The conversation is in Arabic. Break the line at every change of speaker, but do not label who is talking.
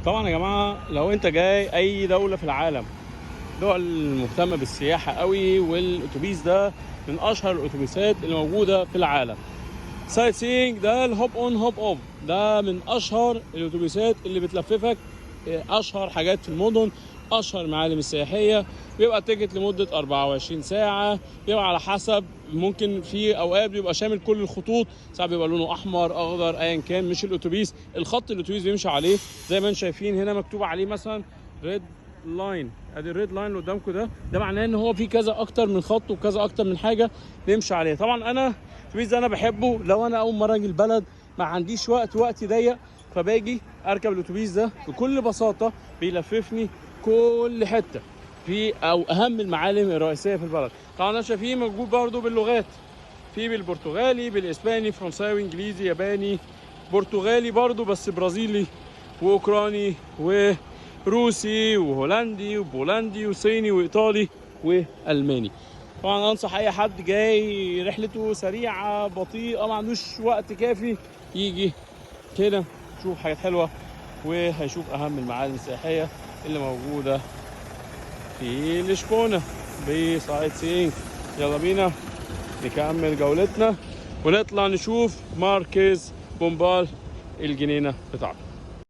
طبعا يا جماعه لو انت جاي اي دوله في العالم، دول مهتمه بالسياحه قوي، والاتوبيس ده من اشهر الاتوبيسات اللي موجوده في العالم. سايت سينج ده الهوب اون هوب اوف، ده من اشهر الاتوبيسات اللي بتلففك اشهر حاجات في المدن، اشهر المعالم السياحيه. بيبقى تيكت لمده 24 ساعه، بيبقى على حسب، ممكن في اوقات بيبقى شامل كل الخطوط، ساعات بيبقى لونه احمر اخضر ايا كان، مش الاتوبيس الخط الاتوبيس بيمشي عليه. زي ما انتم شايفين هنا مكتوب عليه مثلا ريد لاين، ادي الريد لاين اللي قدامكم ده معناه ان هو في كذا اكتر من خط وكذا اكتر من حاجه نمشي عليها. طبعا انا الاتوبيس ده انا بحبه لو انا اول مره اجي البلد ما عنديش وقت ضيق، فباجي اركب الاتوبيس ده بكل بساطه، بيلففني كل حته في او اهم المعالم الرئيسيه في البلد. طبعا انا شايفين موجود برضه باللغات، في بالبرتغالي بالاسباني فرنساوي انجليزي ياباني برتغالي برضه بس برازيلي واوكراني وروسي وهولندي وبولندي وصيني وايطالي والماني. طبعا انصح اي حد جاي رحلته سريعه بطيئه ما عندوش وقت كافي يجي كده يشوف حاجات حلوه، وهيشوف اهم المعالم السياحيه اللي موجوده في لشبونه بسايت سينج. يلا بينا نكمل جولتنا ونطلع نشوف ماركيز بومبال، الجنينه بتاعته.